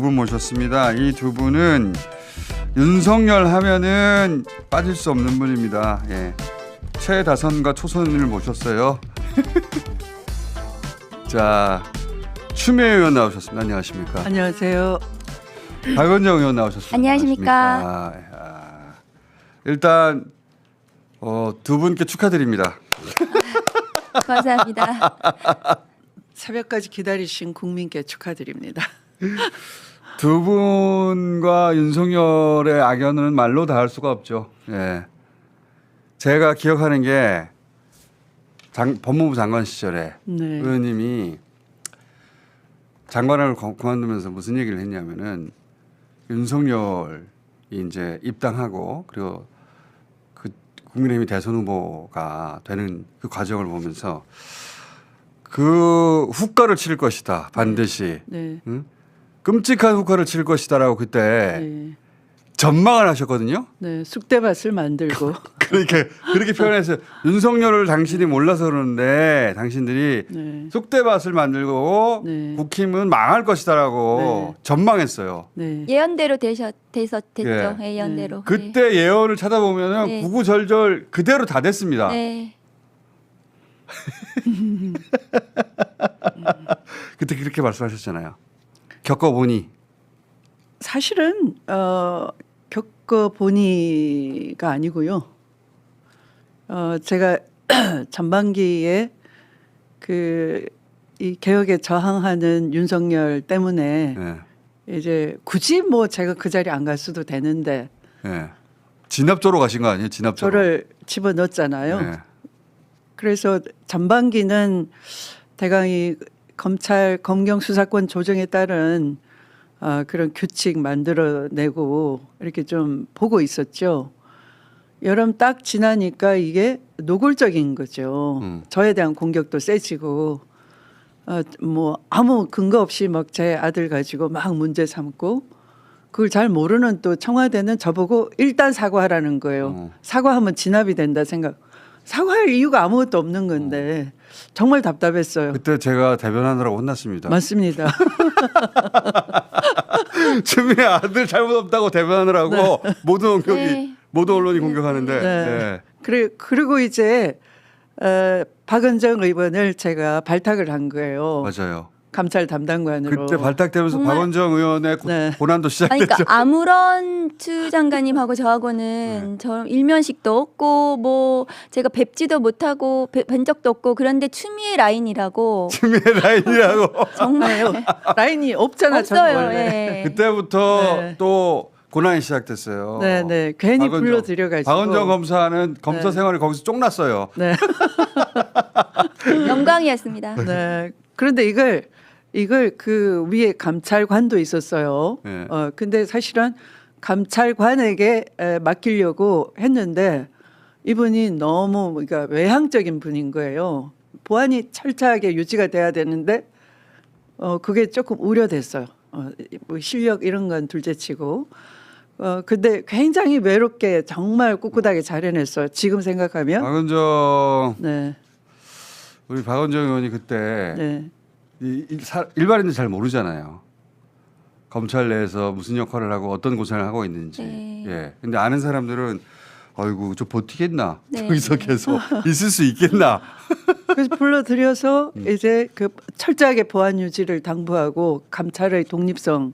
두 분 모셨습니다. 이 두 분은 윤석열 하면은 빠질 수 없는 분입니다. 예. 최다선과 초선을 모셨어요. 자, 추미애 의원 나오셨습니다. 안녕하십니까? 안녕하세요. 박원정 의원 나오셨습니다. 안녕하십니까? 일단 두 분께 축하드립니다. 감사합니다. 새벽까지 기다리신 국민께 축하드립니다. 두 분과 윤석열의 악연은 말로 다 할 수가 없죠. 예. 제가 기억하는 게 법무부 장관 시절에 네. 의원님이 장관을 그만두면서 무슨 얘기를 했냐면은 윤석열이 이제 입당하고 그리고 그 국민의힘 대선 후보가 되는 그 과정을 보면서 그 후과를 칠 것이다 반드시. 네. 응? 끔찍한 후과를 칠 것이다라고 그때 네. 전망을 하셨거든요. 네. 쑥대밭을 만들고. 그렇게 표현해서 윤석열을 당신이 몰라서 그러는데 당신들이 네. 쑥대밭을 만들고 네. 국힘은 망할 것이다라고 네. 전망했어요. 네. 예언대로 됐죠. 예. 예언대로. 그때 예언을 찾아보면은 네. 구구절절 그대로 다 됐습니다. 네. 그때 그렇게 말씀하셨잖아요. 겪어보니. 사실은 겪어보니가 아니고요. 제가 전반기에 이 개혁에 저항하는 윤석열 때문에 예. 이제 굳이 뭐 제가 그 자리에 안 갈 수도 되는데 예. 진압조로 가신 거 아니에요? 진압조로. 저를 집어넣었잖아요. 예. 그래서 전반기는 대강이 검찰 검경 수사권 조정에 따른 그런 규칙 만들어내고 이렇게 좀 보고 있었죠. 여름 딱 지나니까 이게 노골적인 거죠. 저에 대한 공격도 세지고 뭐 아무 근거 없이 막 제 아들 가지고 막 문제 삼고 그걸 잘 모르는 또 청와대는 저보고 일단 사과하라는 거예요. 사과하면 진압이 된다 생각. 사과할 이유가 아무것도 없는 건데 정말 답답했어요. 그때 제가 대변하느라고 혼났습니다. 맞습니다. 추미애 아들 잘못 없다고 대변하느라고 네. 모든 언론이 공격하는데. 네. 네. 그리고 이제 박은정 의원을 제가 발탁을 한 거예요. 맞아요. 감찰 담당관으로. 그때 발탁되면서 정말- 박원정 의원의 네. 고난도 아니, 시작됐죠. 그러니까 아무런 추 장관님하고 저하고는 저 일면식도 없고 뭐 제가 뵙지도 못하고 뵌 적도 없고 그런데 추미애 라인이라고 추미애 라인이라고. 정말 라인이 없잖아. 저는 없어요. 원래. 예. 그때부터 네. 또 고난이 시작됐어요. 네. 괜히 박원정- 불러들여가지고. 박원정 검사는 검사 네. 생활이 거기서 쫑났어요. 네. 영광이었습니다. 네. 그런데 이걸 그 위에 감찰관도 있었어요. 네. 근데 사실은 감찰관에게 맡기려고 했는데 이분이 너무 그러니까 외향적인 분인 거예요. 보안이 철저하게 유지가 돼야 되는데 그게 조금 우려됐어요. 뭐 실력 이런 건 둘째치고. 근데 굉장히 외롭게 정말 꿋꿋하게 잘 해냈어요. 지금 생각하면. 박원정 네. 우리 박원정 의원이 그때 네. 일반인들 잘 모르잖아요. 검찰 내에서 무슨 역할을 하고 어떤 고생을 하고 있는지. 네. 예. 근데 아는 사람들은 아이고 저 버티겠나? 네. 저기서 계속 있을 수 있겠나? 그래서 불러들여서 이제 그 철저하게 보안 유지를 당부하고 감찰의 독립성,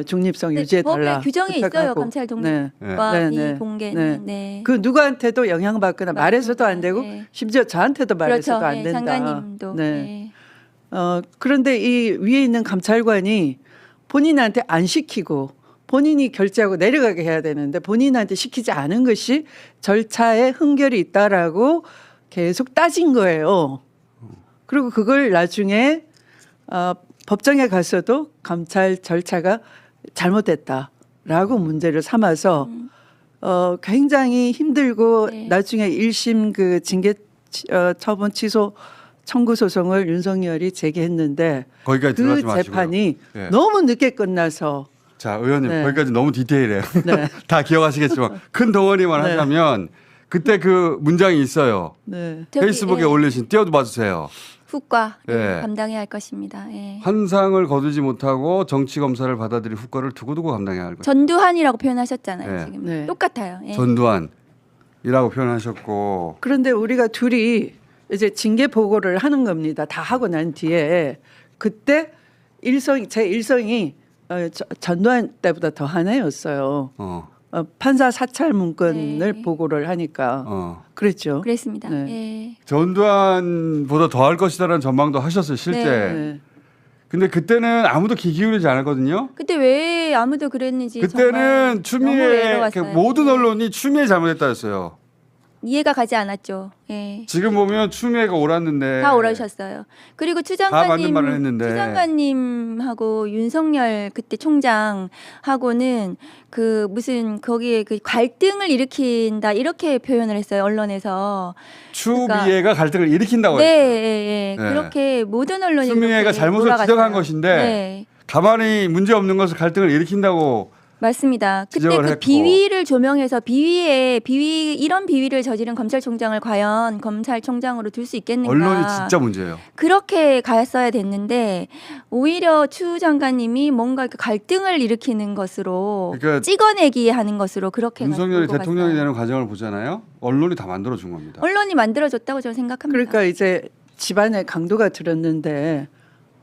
중립성 네, 유지해 법에 달라. 규정이 있어요. 부탁하고. 검찰 네. 독립과 네, 이 네. 공개는. 네. 그 누구한테도 영향받거나 맞습니다. 말해서도 안 되고 네. 심지어 저한테도 말해서도 그렇죠. 안 된다. 장관님도. 네. 네. 그런데 이 위에 있는 감찰관이 본인한테 안 시키고 본인이 결제하고 내려가게 해야 되는데 본인한테 시키지 않은 것이 절차에 흥결이 있다라고 계속 따진 거예요. 그리고 그걸 나중에 법정에 가서도 감찰 절차가 잘못됐다라고 문제를 삼아서 굉장히 힘들고 네. 나중에 1심 그 징계 처분 취소 청구 소송을 윤석열이 제기했는데 거기까지 그 들어가지 마시고요. 재판이 예. 너무 늦게 끝나서 자, 의원님 네. 거기까지 너무 디테일해요. 네. 다 기억하시겠지만 큰 덩어리만 네. 하자면 그때 그 문장이 있어요. 네. 저기, 페이스북에 예, 올리신 띄워봐 주세요. 후과 예. 감당해야 할 것입니다. 예. 환상을 거두지 못하고 정치 검사를 받아들일 후과를 두고두고 감당해야 할 것. 전두환이라고 표현하셨잖아요. 예. 지금 네. 똑같아요. 예. 전두환이라고 표현하셨고 그런데 우리가 둘이 이제 징계 보고를 하는 겁니다. 다 하고 난 뒤에 그때 제 일성이 전두환 때보다 더 한 해였어요. 판사 사찰 문건을 네. 보고를 하니까 그랬죠. 그랬습니다. 네. 예. 전두환보다 더 할 것이다라는 전망도 하셨어요 실제. 네. 근데 그때는 아무도 귀 기울이지 않았거든요. 그때 왜 아무도 그랬는지 그때는 정말 너무 추미애 외로웠어요. 모든 예. 언론이 추미애 잘못했다였어요. 이해가 가지 않았죠. 예. 지금 보면 추미애가 옳았는데 다 오라셨어요. 그리고 추 다 맞는 장관님, 말을 했는데. 추 장관님하고 윤석열 그때 총장하고는 그 무슨 거기에 그 갈등을 일으킨다 이렇게 표현을 했어요 언론에서. 추미애가 갈등을 일으킨다고 네, 했어요. 예, 예. 네. 그렇게 모든 언론이 추미애가 그렇게 잘못을 몰아갔어요. 지적한 것인데 네. 가만히 문제 없는 것을 갈등을 일으킨다고 맞습니다. 그때 지적을 그 했고. 비위를 조명해서 이런 비위를 저지른 검찰총장을 과연 검찰총장으로 둘 수 있겠는가? 언론이 진짜 문제예요. 그렇게 갔어야 됐는데 오히려 추 장관님이 뭔가 그 갈등을 일으키는 것으로 그러니까 찍어내기 하는 것으로 그렇게 윤석열이 몰고 대통령이 갔어요. 되는 과정을 보잖아요. 언론이 다 만들어준 겁니다. 언론이 만들어줬다고 저는 생각합니다. 그러니까 이제 집안에 강도가 들었는데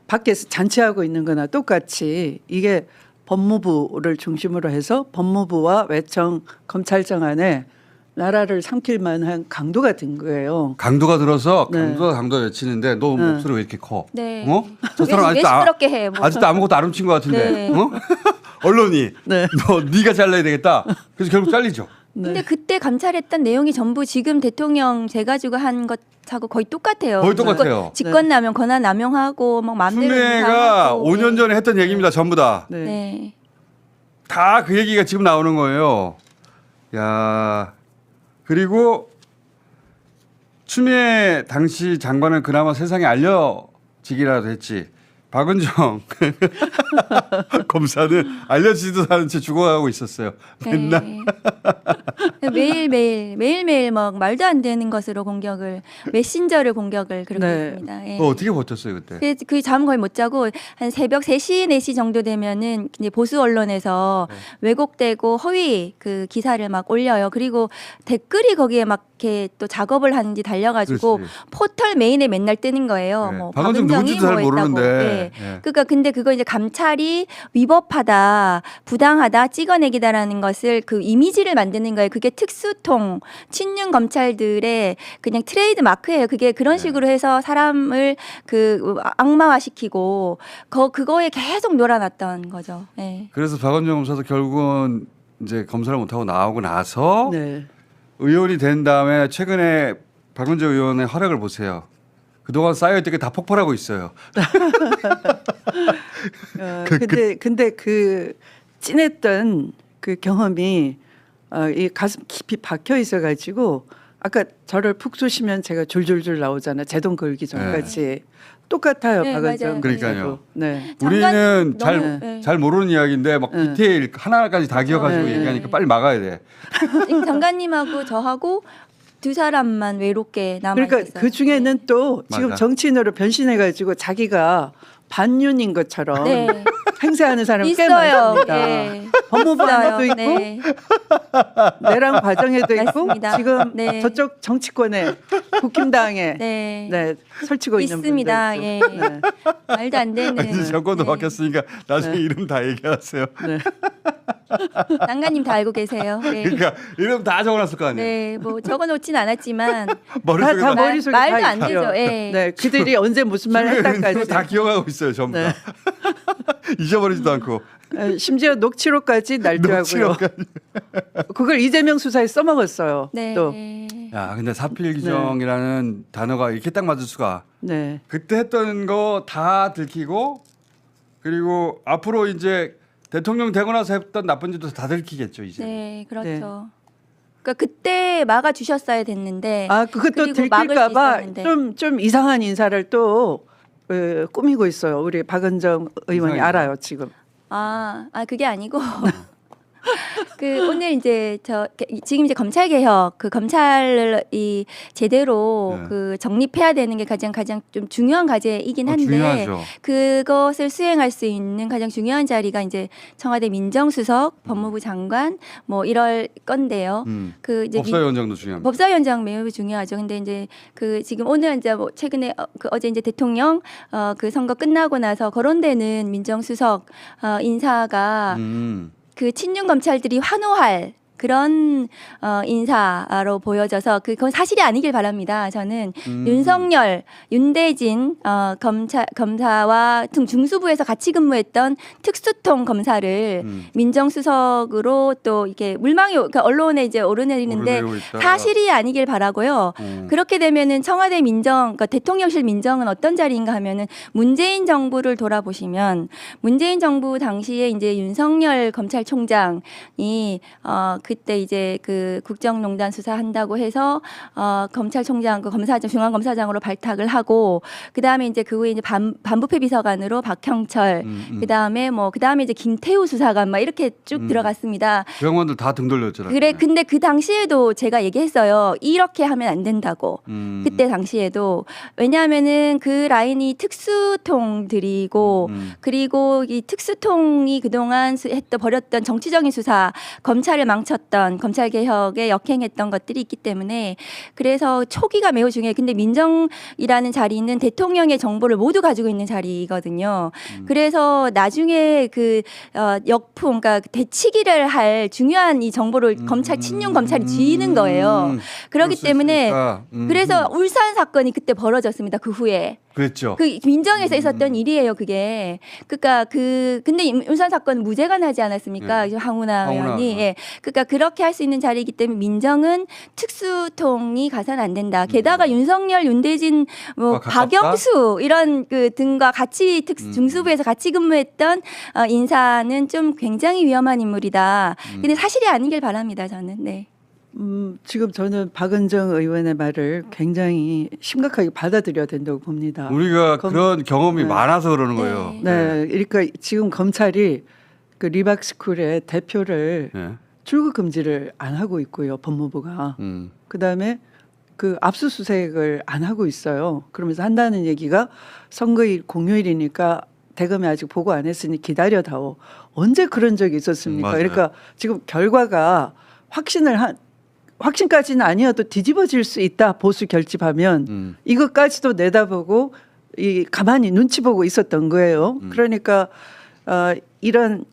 밖에서 잔치하고 있는 거나 똑같이 이게 법무부를 중심으로 해서 법무부와 외청 검찰청 안에 나라를 삼킬 만한 강도가 든 거예요. 강도가 들어서 네. 강도 외치는데 너 네. 목소리 왜 이렇게 커? 네. 어? 저 사람 왜 아직도 시끄럽게 해? 뭐. 아직도 아무것도 안 훔친 것 같은데. 네. 어? 언론이 네. 너 네가 잘라야 되겠다. 그래서 결국 잘리죠. 근데 그때 감찰했던 내용이 전부 지금 대통령 재가지고 한 것하고 거의 똑같아요. 거의 똑같아요. 직권남용, 권한남용하고 막 마음대로 추미애가 인사하고. 5년 전에 했던 얘기입니다. 전부 다. 네. 네. 다 그 얘기가 지금 나오는 거예요. 야 그리고 추미애 당시 장관은 그나마 세상에 알려지기라도 했지. 박은정 검사는 알려지지도 않은 채 죽어가고 있었어요. 맨날. 네. 매일매일 막 말도 안 되는 것으로 공격을 메신저를 공격을 그렇게 네. 했습니다. 예. 어떻게 버텼어요 그때? 그 잠 거의 못 자고 한 새벽 3시, 4시 정도 되면은 이제 보수 언론에서 네. 왜곡되고 허위 그 기사를 막 올려요. 그리고 댓글이 거기에 막 이렇게 또 작업을 하는지 달려가지고 그렇지. 포털 메인에 맨날 뜨는 거예요. 네. 뭐 박은정 박은정이 누군지도 잘 뭐 했다고. 모르는데. 네. 네. 그러니까 근데 그거 이제 감찰이 위법하다, 부당하다, 찍어내기다라는 것을 그 이미지를 만드는 거예요. 그게 특수통 친윤 검찰들의 그냥 트레이드 마크예요. 그게 그런 식으로 해서 사람을 그 악마화시키고 그거에 계속 놀아놨던 거죠. 네. 그래서 박은정 검사도 결국은 이제 검사를 못하고 나오고 나서 네. 의원이 된 다음에 최근에 박은정 의원의 활약을 보세요. 그동안 쌓여있던 게 다 폭발하고 있어요. 근데 그 찐했던 그 경험이 이 가슴 깊이 박혀 있어가지고 아까 저를 푹 쏘시면 제가 줄줄줄 나오잖아. 제 돈 걸기 전까지 똑같아요. 네, 박은정 맞아요. 그러니까요. 네. 우리는 잠깐 잘 너무- 모르는 이야기인데 막 네. 디테일 하나까지 다 기억가지고 네. 얘기하니까 빨리 막아야 돼. 장관님하고 저하고 두 사람만 외롭게 남아 그러니까 있었어요. 그 중에는 또 지금 맞아. 정치인으로 변신해가지고 자기가 반윤인 것처럼 네. 행세하는 사람이 꽤 있어요. 많습니다. 네. 법무부 있어요. 안에도 있고 네. 내랑 과정에도 있고 맞습니다. 지금 네. 저쪽 정치권에 국힘당에 네. 네, 설치고 있는 있습니다. 분도 예. 있고. 네. 말도 안 되는. 이제 정권도 네. 바뀌었으니까 나중에 이름 다 얘기하세요. 네. 장관님 다 알고 계세요. 네. 그러니까 이름 다 적어놨을 거 아니에요. 네, 뭐 적어놓진 않았지만 머릿속에 다 다, 머릿속에 말도 다 안 있죠. 되죠. 예. 네, 그들이 언제 무슨 말 했다까지 다 기억하고 있어요. 전부 네. 다. 잊어버리지도 않고. 심지어 녹취록까지 날조하고요. 그걸 이재명 수사에 써먹었어요. 네. 또 야, 근데 사필 규정이라는 단어가 이렇게 딱 맞을 수가. 네. 그때 했던 거 다 들키고 그리고 앞으로 이제 대통령 되고 나서 했던 나쁜 짓도 다 들키겠죠 이제. 네, 그렇죠. 네. 그러니까 그때 막아 주셨어야 됐는데. 아 그것도 그리고 막을 수 들킬까봐 있었는데. 좀 이상한 인사를 또 꾸미고 있어요. 우리 박은정 의원이 이상하게. 알아요 지금. 그게 아니고 오늘 이제 지금 이제 검찰 개혁 그 검찰을 이 제대로 네. 그 정립해야 되는 게 가장 좀 중요한 과제이긴 한데 중요하죠. 그것을 수행할 수 있는 가장 중요한 자리가 이제 청와대 민정수석, 법무부 장관 뭐 이럴 건데요. 그 이제 법사위원장도 중요합니다. 법사위원장 매우 중요하죠. 근데 이제 그 지금 오늘 이제 뭐 최근에 그 어제 이제 대통령 그 선거 끝나고 나서 거론되는 민정수석 인사가 그 친윤 검찰들이 환호할 그런 인사로 보여져서 그건 사실이 아니길 바랍니다. 저는 윤석열, 윤대진 검사와 중수부에서 같이 근무했던 특수통 검사를 민정수석으로 또 이렇게 물망이 그러니까 언론에 이제 오르내리는데 오르내리고 있다. 사실이 아니길 바라고요. 그렇게 되면은 청와대 그러니까 대통령실 민정은 어떤 자리인가 하면은 문재인 정부를 돌아보시면 문재인 정부 당시에 이제 윤석열 검찰총장이 그때 이제 그 국정농단 수사한다고 해서 검찰총장 그 검사장 중앙검사장으로 발탁을 하고 그다음에 이제 그 후에 이제 반부패 비서관으로 박형철 그다음에 이제 김태우 수사관 막 이렇게 쭉 들어갔습니다. 병원들 다 등 돌렸잖아요. 그래 근데 그 당시에도 제가 얘기했어요. 이렇게 하면 안 된다고. 그때 당시에도 왜냐하면은 그 라인이 특수통들이고 그리고 이 특수통이 그동안 벌였던 정치적인 수사 검찰을 망쳤던 검찰 개혁에 역행했던 것들이 있기 때문에 그래서 초기가 매우 중요해요. 근데 민정이라는 자리는 대통령의 정보를 모두 가지고 있는 자리거든요. 그래서 나중에 그 역풍, 그러니까 대치기를 할 중요한 이 정보를 친윤 검찰이 쥐는 거예요. 그렇기 때문에 그래서 울산 사건이 그때 벌어졌습니다. 그 후에. 그랬죠. 그 민정에서 있었던 일이에요, 그게. 그러니까 근데 울산 사건은 무죄가 나지 않았습니까? 황운하 의원이. 예. 그러니까 그렇게 할 수 있는 자리이기 때문에 민정은 특수통이 가서는 안 된다. 게다가 윤석열, 윤대진, 뭐 박영수 이런 그 등과 같이 중수부에서 같이 근무했던 인사는 좀 굉장히 위험한 인물이다. 근데 사실이 아니길 바랍니다, 저는. 네. 지금 저는 박은정 의원의 말을 굉장히 심각하게 받아들여야 된다고 봅니다. 우리가 그런 경험이 많아서 그러는 거예요. 네, 그러니까 지금 검찰이 그 리박스쿨의 대표를 출국 금지를 안 하고 있고요, 법무부가. 그다음에 그 압수수색을 안 하고 있어요. 그러면서 한다는 얘기가 선거일 공휴일이니까 대검이 아직 보고 안 했으니 기다려다오. 언제 그런 적이 있었습니까? 맞아요. 그러니까 지금 결과가 확신까지는 아니어도 뒤집어질 수 있다. 보수 결집하면 이것까지도 내다보고 가만히 눈치 보고 있었던 거예요. 그러니까 이런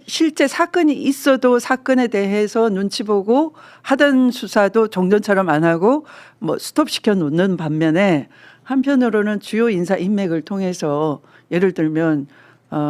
실제 사건이 있어도 사건에 대해서 눈치 보고 하던 수사도 종전처럼 안 하고 뭐 스톱시켜 놓는 반면에 한편으로는 주요 인사 인맥을 통해서 예를 들면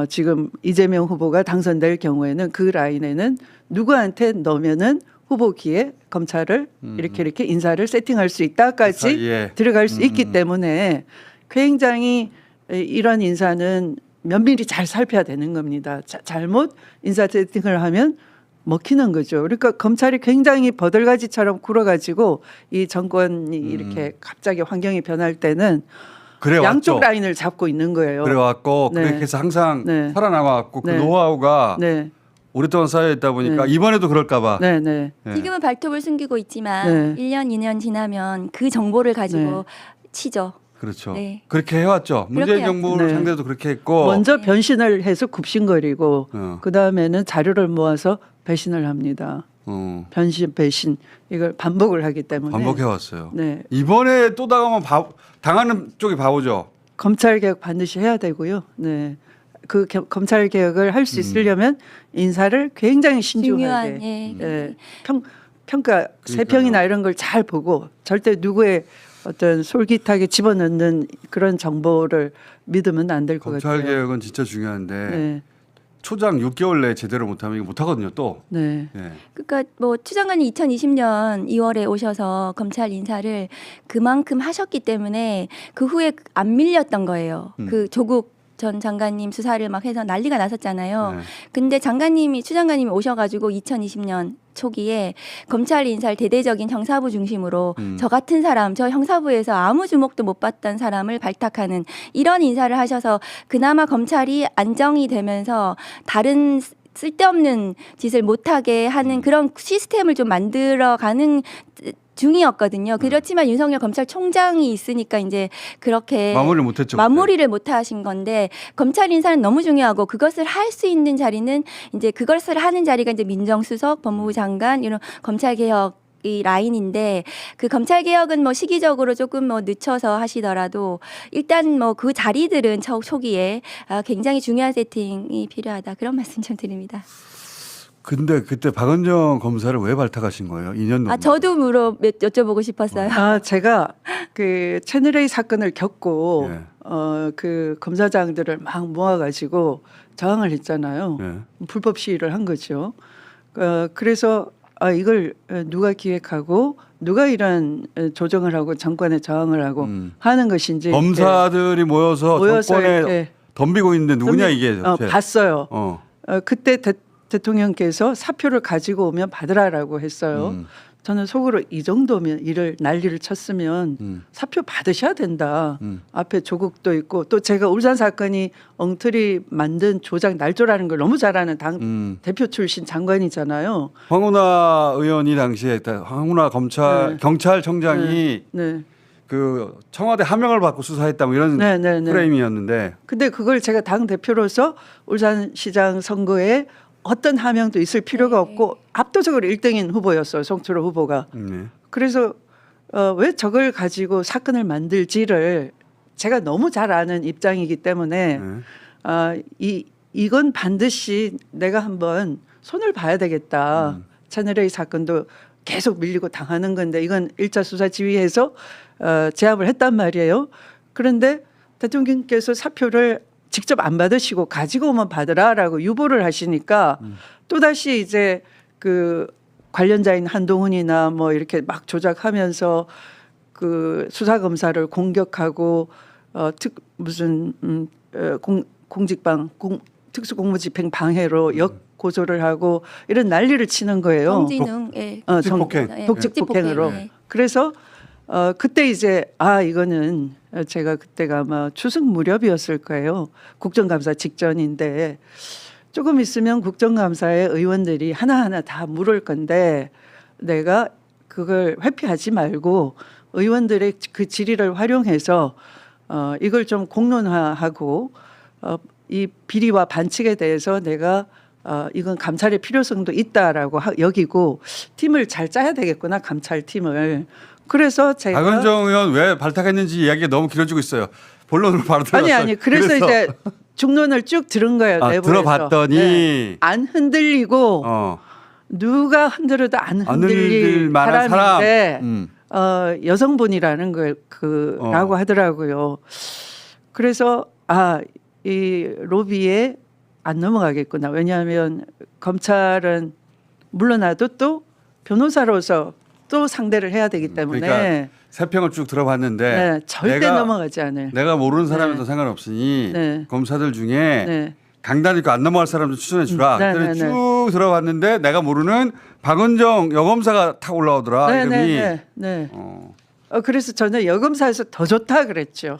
지금 이재명 후보가 당선될 경우에는 그 라인에는 누구한테 넣으면은 후보기에 검찰을 이렇게 인사를 세팅할 수 있다까지 들어갈 수 있기 때문에 굉장히 이런 인사는 면밀히 잘 살펴야 되는 겁니다. 잘못 인사 세팅을 하면 먹히는 거죠. 그러니까 검찰이 굉장히 버들가지처럼 굴어가지고 이 정권이 이렇게 갑자기 환경이 변할 때는 양쪽 라인을 잡고 있는 거예요. 그래왔고 그렇게 해서 항상 살아남아왔고 그 노하우가 오랫동안 쌓여있다 보니까 이번에도 그럴까 봐. 지금은 발톱을 숨기고 있지만 1년, 2년 지나면 그 정보를 가지고 치죠. 그렇죠. 그렇게 해왔죠. 문재인 정부를 상대도 그렇게 했고. 먼저 변신을 해서 굽신거리고 그다음에는 자료를 모아서 배신을 합니다. 변신, 배신 이걸 반복을 하기 때문에. 반복해왔어요. 이번에 또 당하는 쪽이 바보죠. 검찰개혁 반드시 해야 되고요. 그 검찰개혁을 할 수 있으려면 인사를 굉장히 신중하게 평가 세평이나 이런 걸 잘 보고 절대 누구의 어떤 솔깃하게 집어넣는 그런 정보를 믿으면 안 될 것 같아요. 검찰개혁은 진짜 중요한데 초장 6개월 내에 제대로 못하면 이거 못하거든요 또. 그러니까 뭐 추 장관이 2020년 2월에 오셔서 검찰 인사를 그만큼 하셨기 때문에 그 후에 안 밀렸던 거예요. 그 조국 전 장관님 수사를 막 해서 난리가 났었잖아요. 근데 추 장관님이 오셔가지고 2020년 초기에 검찰 인사를 대대적인 형사부 중심으로 저 같은 사람, 저 형사부에서 아무 주목도 못 받던 사람을 발탁하는 이런 인사를 하셔서 그나마 검찰이 안정이 되면서 다른 쓸데없는 짓을 못하게 하는 그런 시스템을 좀 만들어가는 중이었거든요. 그렇지만 윤석열 검찰총장이 있으니까 이제 그렇게 마무리를 못했죠. 마무리를 못 하신 건데 검찰 인사는 너무 중요하고 그것을 할 수 있는 자리는 이제 그것을 하는 자리가 이제 민정수석, 법무부 장관 이런 검찰 개혁 이 라인인데 그 검찰 개혁은 뭐 시기적으로 조금 뭐 늦춰서 하시더라도 일단 뭐 그 자리들은 초기에 굉장히 중요한 세팅이 필요하다 그런 말씀 좀 드립니다. 근데 그때 박은정 검사를 왜 발탁하신 거예요? 2년 넘게. 저도 여쭤보고 싶었어요. 제가 그 채널A 사건을 겪고 예. 그 검사장들을 막 모아가지고 저항을 했잖아요. 예. 불법 시위를 한 거죠. 그래서 이걸 누가 기획하고 누가 이런 조정을 하고 정권에 저항을 하고 하는 것인지 검사들이 모여서 정권에 이렇게 덤비고 있는데 누구냐 이게. 봤어요. 그때 대통령께서 사표를 가지고 오면 받으라라고 했어요. 저는 속으로 이 정도면 난리를 쳤으면 사표 받으셔야 된다. 앞에 조국도 있고 또 제가 울산 사건이 엉터리 만든 조작 날조라는 걸 너무 잘 아는 당 대표 출신 장관이잖아요. 황운하 의원이 당시에 황운하 경찰청장이 네. 그 청와대 하명을 받고 수사했다 뭐 이런 네. 프레임이었는데. 근데 그걸 제가 당 대표로서 울산시장 선거에 어떤 하명도 있을 필요가 없고 압도적으로 1등인 후보였어요. 송철호 후보가. 그래서 왜 저걸 가지고 사건을 만들지를 제가 너무 잘 아는 입장이기 때문에 이건 반드시 내가 한번 손을 봐야 되겠다. 채널A 사건도 계속 밀리고 당하는 건데 이건 1차 수사 지휘해서 제압을 했단 말이에요. 그런데 대통령께서 사표를 직접 안 받으시고 가지고 오면 받으라라고 유보를 하시니까 또다시 이제 그 관련자인 한동훈이나 뭐 이렇게 막 조작하면서 그 수사 검사를 공격하고 특수공무집행 방해로 역고소를 하고 이런 난리를 치는 거예요. 정진웅, 직폭행. 독직폭행으로. 그래서 그때 이제 이거는 제가 그때가 아마 추석 무렵이었을 거예요. 국정감사 직전인데 조금 있으면 국정감사에 의원들이 하나하나 다 물을 건데 내가 그걸 회피하지 말고 의원들의 그 질의를 활용해서 이걸 좀 공론화하고 이 비리와 반칙에 대해서 내가 이건 감찰의 필요성도 있다라고 여기고 팀을 잘 짜야 되겠구나 감찰팀을. 그래서 제가 박은정 의원 왜 발탁했는지 이야기가 너무 길어지고 있어요. 본론으로 바로 들어갔어요. 아니 그래서 이제 중론을 쭉 들은 거예요. 내부에서. 들어봤더니 안 흔들리고 누가 흔들어도 안 흔들릴 만한 사람인데 사람. 여성분이라는 걸 라고 하더라고요. 그래서 이 로비에 안 넘어가겠구나. 왜냐하면 검찰은 물러나도 또 변호사로서 또 상대를 해야 되기 때문에 그러니까 세평을 쭉 들어봤는데 절대 넘어가지 않을. 내가 모르는 사람에도 상관없으니 검사들 중에 강단 있고 안 넘어갈 사람도 추천해 주라. 그래서 쭉 들어봤는데 내가 모르는 박은정 여검사가 탁 올라오더라. 이름이. 그래서 저는 여검사에서 더 좋다 그랬죠.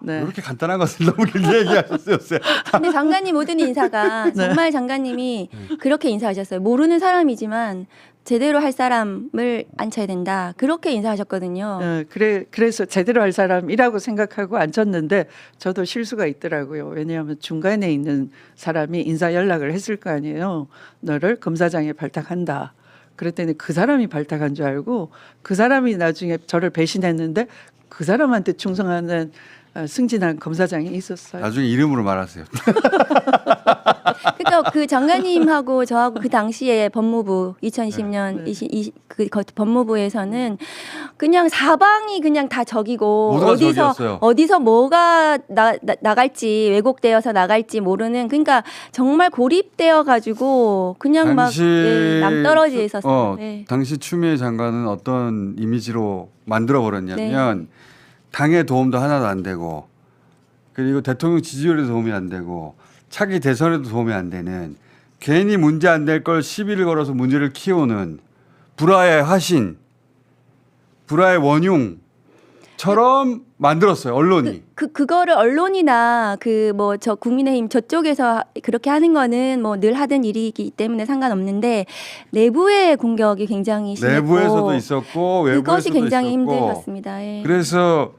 이렇게 간단한 것을 너무 길게 얘기하셨어요. 근데 장관님 모든 인사가 정말 장관님이 그렇게 인사하셨어요. 모르는 사람이지만 제대로 할 사람을 앉혀야 된다. 그렇게 인사하셨거든요. 그래서 제대로 할 사람이라고 생각하고 앉혔는데 저도 실수가 있더라고요. 왜냐하면 중간에 있는 사람이 인사 연락을 했을 거 아니에요. 너를 검사장에 발탁한다. 그랬더니 그 사람이 발탁한 줄 알고 그 사람이 나중에 저를 배신했는데 그 사람한테 충성하는 승진한 검사장이 있었어요. 나중에 이름으로 말하세요. 그러니까 그 장관님하고 저하고 그 당시에 법무부 2020년 그 법무부에서는 그냥 사방이 그냥 다 적이고 어디서 뭐가 나갈지 왜곡되어서 나갈지 모르는 그러니까 정말 고립되어 가지고 그냥 막 낭떠러지에 있었어요. 당시 추미애 장관은 어떤 이미지로 만들어 버렸냐면 당의 도움도 하나도 안 되고 그리고 대통령 지지율에도 도움이 안 되고 차기 대선에도 도움이 안 되는 괜히 문제 안 될 걸 시비를 걸어서 문제를 키우는 불화의 화신, 불화의 원흉 만들었어요. 언론이. 그거를 언론이나 그 뭐 저 국민의힘 저쪽에서 그렇게 하는 거는 뭐 늘 하던 일이기 때문에 상관없는데 내부의 공격이 굉장히 심했고 내부에서도 있었고 외부에서도 그것이 굉장히 있었고. 힘들었습니다. 예. 그래서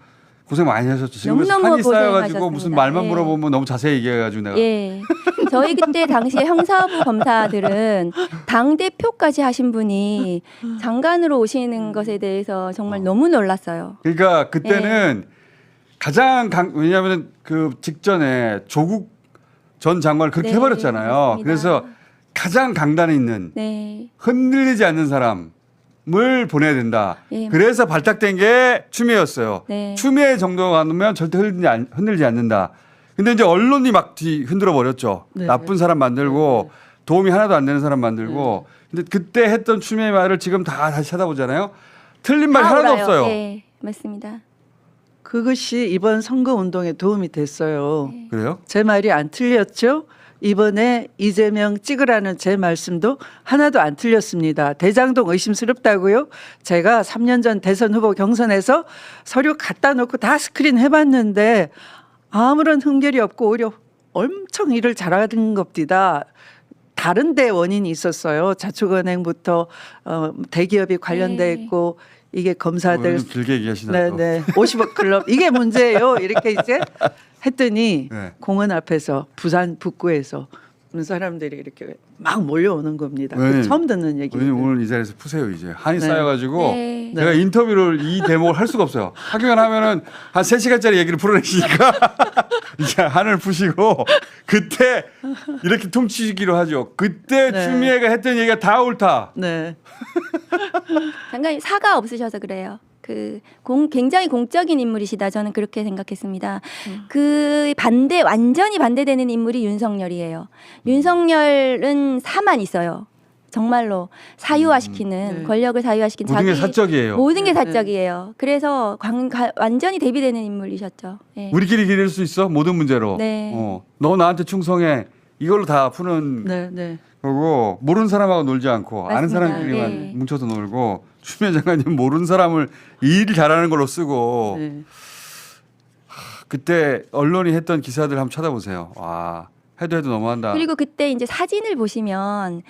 고생 많이 하셨죠. 지금 너무너무 한이 쌓여가지고 고생하셨습니다. 무슨 말만 예. 물어보면 너무 자세히 얘기해가지고 내가 예. 저희 그때 당시에 형사부 검사들은 당 대표까지 하신 분이 장관으로 오시는 것에 대해서 정말 너무 놀랐어요. 그러니까 그때는 가장 왜냐하면 그 직전에 조국 전 장관을 그렇게 네, 해버렸잖아요. 맞습니다. 그래서 가장 강단에 있는 네. 흔들리지 않는 사람을 보내야 된다. 예. 그래서 발탁된 게 추미애였어요. 네. 추미애 정도가 가면 절대 흔들리지 않는다. 근데 이제 언론이 막 흔들어 버렸죠. 네. 나쁜 사람 만들고 도움이 하나도 안 되는 사람 만들고. 근데 그때 했던 추미애 말을 지금 다 다시 찾아보잖아요. 틀린 말 다 하나도 옳아요. 없어요. 예. 맞습니다. 그것이 이번 선거 운동에 도움이 됐어요. 그래요? 제 말이 안 틀렸죠? 이번에 이재명 찍으라는 제 말씀도 하나도 안 틀렸습니다. 대장동 의심스럽다고요? 제가 3년 전 대선 후보 경선에서 서류 갖다 놓고 다 스크린 해봤는데 아무런 흠결이 없고 오히려 엄청 일을 잘하는 겁니다. 다른 데 원인이 있었어요. 자축은행부터 대기업이 관련돼 네. 있고 이게 검사들 좀 길게 얘기하시나 또. 네네 50억 클럽 이게 문제예요. 이렇게 이제 했더니 네. 공원 앞에서 부산 북구에서 사람들이 이렇게 막 몰려오는 겁니다. 왜냐면- 처음 듣는 얘기예요. 왜냐면 오늘 이 자리에서 푸세요 이제 한이 네. 쌓여가지고 네. 제가 인터뷰를 이 대목을 할 수가 없어요. 하기만 하면은 한 3시간짜리 얘기를 풀어내시니까 이제 한을 푸시고 그때 이렇게 퉁치기로 하죠. 그때 네. 추미애가 했던 얘기가 다 옳다. 네. 장관님 사가 없으셔서 그래요. 굉장히 공적인 인물이시다. 저는 그렇게 생각했습니다. 그 완전히 반대되는 인물이 윤석열이에요. 윤석열은 사만 있어요. 정말로 사유화시키는 네. 권력을 사유화시키는 모든 게 사적이에요. 모든 게 네. 사적이에요. 그래서 완전히 대비되는 인물이셨죠. 예. 우리끼리 기댈 수 있어 모든 문제로. 네. 너 나한테 충성해. 이걸로 다 푸는 네. 네. 거고 모르는 사람하고 놀지 않고 아는 맞습니다. 사람끼리만 네. 뭉쳐서 놀고 추미애 장관님 모르는 사람을 일 잘하는 걸로 쓰고 네. 그때 언론이 했던 기사들 한번 찾아보세요. 와 해도 너무한다. 그리고 그때 이제 사진을 보시면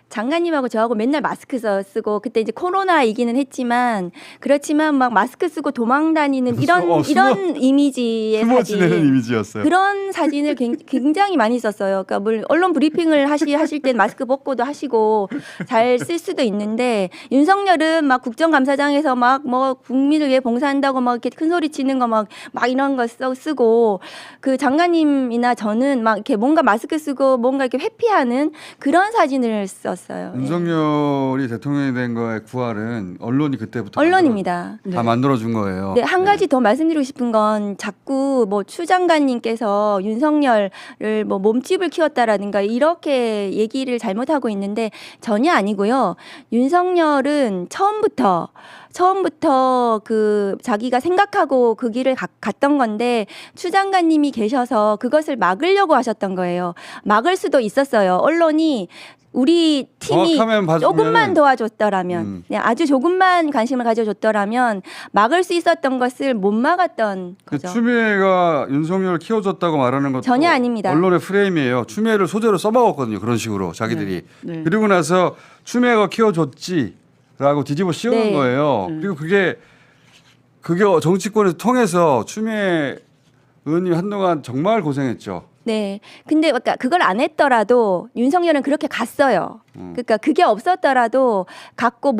장관님하고 저하고 맨날 마스크 쓰고 그때 이제 코로나이기는 했지만 그렇지만 막 마스크 쓰고 도망 다니는 이런 이미지의 숨어 사진. 지내는 이미지였어요. 그런 사진을 굉장히 많이 썼어요. 그러니까 물 언론 브리핑을 하실 땐 마스크 벗고도 하시고 잘 쓸 수도 있는데 윤석열은 막 국정감사장에서 막 뭐 국민을 위해 봉사한다고 막 이렇게 큰 소리 치는 거 막 이런 거 쓰고 그 장관님이나 저는 막 이렇게 뭔가 마스크 쓰고 뭔가 이렇게 회피하는 그런 사진을 썼어요. 윤석열이 대통령이 된 거의 구할은 언론이 그때부터 언론입니다. 다 만들어준 거예요. 네, 한 가지 더 말씀드리고 싶은 건 자꾸 뭐 추 장관님께서 윤석열을 뭐 몸집을 키웠다라든가 이렇게 얘기를 잘못하고 있는데 전혀 아니고요. 윤석열은 처음부터 그 자기가 생각하고 그 길을 갔던 건데 추 장관님이 계셔서 그것을 막으려고 하셨던 거예요. 막을 수도 있었어요. 언론이 우리 팀이 정확하면 봐주면은- 조금만 도와줬더라면 아주 조금만 관심을 가져줬더라면 막을 수 있었던 것을 못 막았던 거죠. 추미애가 윤석열을 키워줬다고 말하는 것도 전혀 아닙니다. 언론의 프레임이에요. 추미애를 소재로 써먹었거든요. 그런 식으로 자기들이. 네. 그리고 나서 추미애가 키워줬지라고 뒤집어 씌우는 네. 거예요. 그리고 그게 정치권에서 통해서 추미애 의원님 한동안 정말 고생했죠. 네. 근데 그러니까 그걸 안 했더라도 윤석열은 그렇게 갔어요. 그러니까 그게 없었더라도 갔고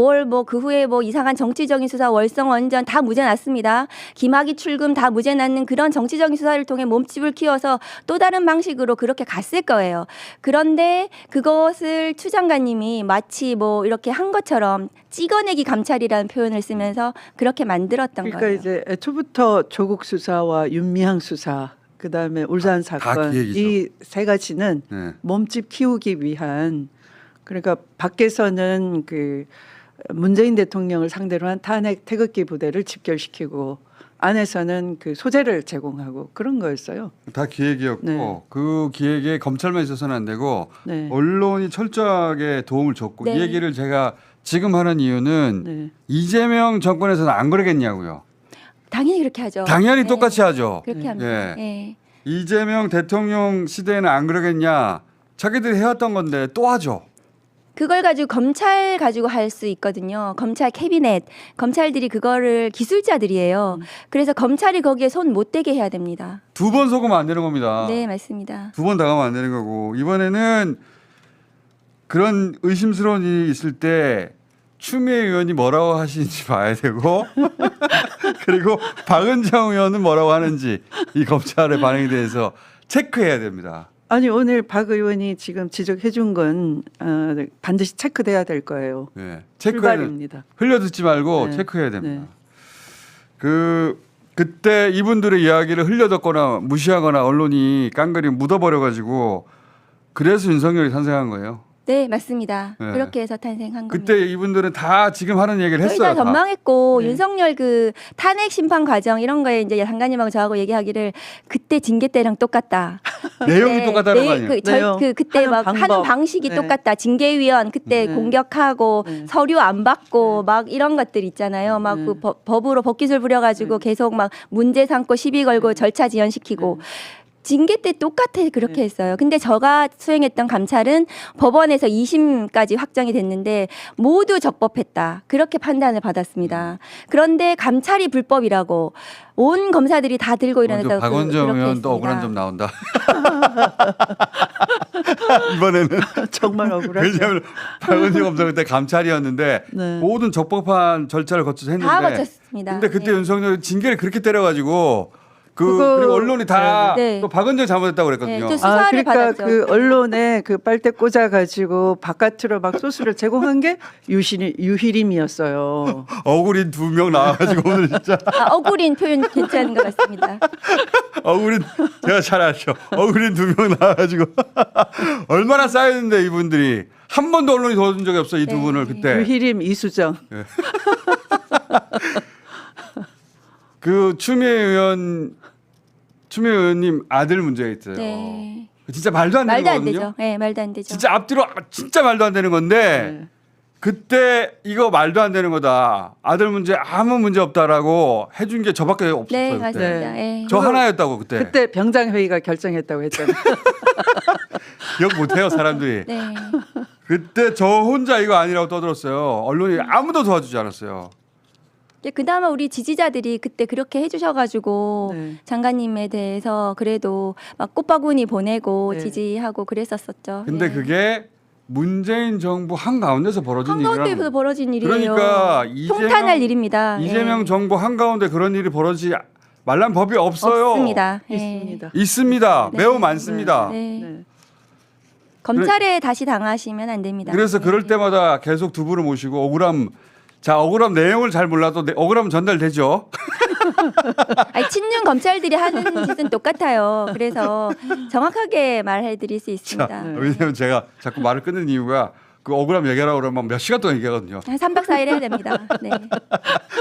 그 후에 뭐 이상한 정치적인 수사 월성원전 다 무죄 났습니다. 김학의 출금 다 무죄 났는 그런 정치적인 수사를 통해 몸집을 키워서 또 다른 방식으로 그렇게 갔을 거예요. 그런데 그것을 추 장관님이 마치 뭐 이렇게 한 것처럼 찍어내기 감찰이라는 표현을 쓰면서 그렇게 만들었던 그러니까 거예요. 이제 애초부터 조국 수사와 윤미향 수사 그다음에 울산 사건 기획이죠. 이 세 가지는 네. 몸집 키우기 위한 그러니까 밖에서는 그 문재인 대통령을 상대로 한 탄핵 태극기 부대를 집결시키고 안에서는 그 소재를 제공하고 그런 거였어요. 다 기획이었고 네. 그 기획에 검찰만 있어서는 안 되고 네. 언론이 철저하게 도움을 줬고 네. 이 얘기를 제가 지금 하는 이유는 네. 이재명 정권에서는 안 그러겠냐고요. 당연히 그렇게 하죠. 당연히 네. 똑같이 하죠. 그렇게 합니다. 예. 예. 이재명 대통령 시대에는 안 그러겠냐? 자기들이 해왔던 건데 또 하죠. 그걸 가지고 검찰 가지고 할 수 있거든요. 검찰 캐비넷, 검찰들이 그거를 기술자들이에요. 그래서 검찰이 거기에 손 못 대게 해야 됩니다. 2번 속으면 안 되는 겁니다. 네, 맞습니다. 2번 당하면 안 되는 거고 이번에는 그런 의심스러운 일이 있을 때 추미애 의원이 뭐라고 하시는지 봐야 되고 그리고 박은정 의원은 뭐라고 하는지 이 검찰의 반응에 대해서 체크해야 됩니다. 아니 오늘 박 의원이 지금 지적해 준 건 반드시 체크돼야 될 거예요. 네. 출발입니다. 흘려듣지 말고 네. 체크해야 됩니다. 네. 그때 이분들의 이야기를 흘려듣거나 무시하거나 언론이 깡그리 묻어버려가지고 그래서 윤석열이 탄생한 거예요. 네, 맞습니다. 네. 그렇게 해서 탄생한 겁니다. 그때 이분들은 다 지금 하는 얘기를 거의 했어요. 다 전망했고 네. 윤석열 그 탄핵 심판 과정 이런 거에 이제 장관님하고 저하고 얘기하기를 그때 징계 때랑 똑같다. 내용이 네, 똑같다는 거 아니에요? 내용, 그때 하는 막 방법. 하는 방식이 네. 똑같다. 징계위원 그때 네. 공격하고 네. 서류 안 받고 막 이런 것들 있잖아요. 막 네. 그 법으로 법기술 부려가지고 계속 막 문제 삼고 시비 걸고 절차 지연시키고. 징계 때 똑같아 그렇게 했어요. 근데 제가 수행했던 감찰은 법원에서 2심까지 확정이 됐는데 모두 적법했다. 그렇게 판단을 받았습니다. 그런데 감찰이 불법이라고 온 검사들이 다 들고 일어나서 박원정 그렇게 의원 또 했습니다. 억울한 점 나온다. 이번에는 정말 억울하죠. 왜냐하면 박원정 검사 그때 감찰이었는데 네. 모든 적법한 절차를 거쳐서 했는데 다 거쳤습니다. 근데 그때 네. 윤석열이 징계를 그렇게 때려가지고 그거- 그리고 언론이 다 네. 또 박원정 잘못했다고 그랬거든요. 네, 또 수사를 그러니까 받았죠. 그 언론에 그 빨대 꽂아 가지고 바깥으로 막 소스를 제공한 게 유희림이었어요. 억울인 2명 나와가지고 오늘 진짜 억울인 표현 괜찮은 것 같습니다. 억울인 제가 잘 알죠. 억울인 2명 나와가지고 얼마나 쌓였는데 이분들이 한 번도 언론이 도와준 적이 없어 이 두 네. 분을 그때. 유희림, 이수정. 그 추미애 의원님 아들 문제가 있어요. 네. 진짜 말도 안 되는 말도 안 거거든요. 되죠. 네, 말도 안 되죠. 진짜 앞뒤로 진짜 말도 안 되는 건데 네. 그때 이거 말도 안 되는 거다. 아들 문제 아무 문제 없다라고 해준 게 저밖에 없었어요. 네, 그때. 맞습니다. 네. 네. 저 하나였다고 그때. 그때 병장회의가 결정했다고 했잖아요. 기억 못해요 사람들이. 네. 그때 저 혼자 이거 아니라고 떠들었어요. 언론이 아무도 도와주지 않았어요. 그나마 우리 지지자들이 그때 그렇게 해주셔가지고 네. 장관님에 대해서 그래도 막 꽃바구니 보내고 네. 지지하고 그랬었었죠. 근데 네. 그게 문재인 정부 한가운데서 벌어진 한가운데에서 일이라는 벌어진 일이에요. 그러니까 통탄할 일입니다. 이재명 예. 정부 한가운데 그런 일이 벌어지지 말란 법이 없어요. 없습니다. 예. 있습니다. 있습니다. 네. 매우 많습니다. 네. 네. 검찰에 다시 당하시면 안 됩니다. 그래서 네. 그럴 때마다 계속 두 분을 모시고 억울함 내용을 잘 몰라도 억울함 전달되죠. 아니, 친윤 검찰들이 하는 짓은 똑같아요. 그래서 정확하게 말해드릴 수 있습니다. 자, 왜냐하면 제가 자꾸 말을 끊는 이유가 그 억울함 얘기하라고 그러면 몇 시간 동안 얘기하거든요. 한 3박 4일 해야 됩니다. 네.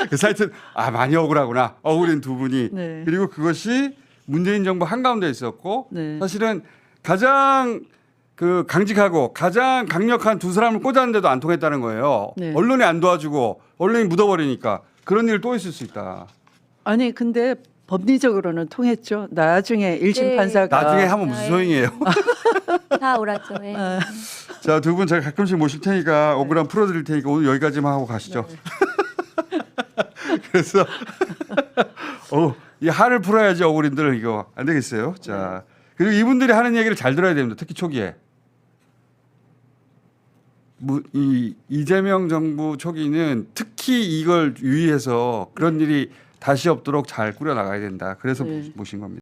그 사이트는 많이 억울하구나. 억울인 두 분이. 네. 그리고 그것이 문재인 정부 한가운데 있었고 네. 사실은 가장 그 강직하고 가장 강력한 두 사람을 꽂았는데도 안 통했다는 거예요. 네. 언론이 안 도와주고 언론이 묻어버리니까 그런 일 또 있을 수 있다. 아니 근데 법리적으로는 통했죠. 나중에 1심 네. 판사가 나중에 하면 무슨 소용이에요. 다 옳았죠. 예. 자, 두 분 제가 가끔씩 모실 테니까 억울함 풀어드릴 테니까 오늘 여기까지만 하고 가시죠. 그래서 이 한을 풀어야지 억울인들 이거 안 되겠어요. 자, 그리고 이분들이 하는 얘기를 잘 들어야 됩니다. 특히 초기에. 이재명 정부 초기는 특히 이걸 유의해서 그런 일이 다시 없도록 잘 꾸려 나가야 된다. 그래서 네. 모신 겁니다.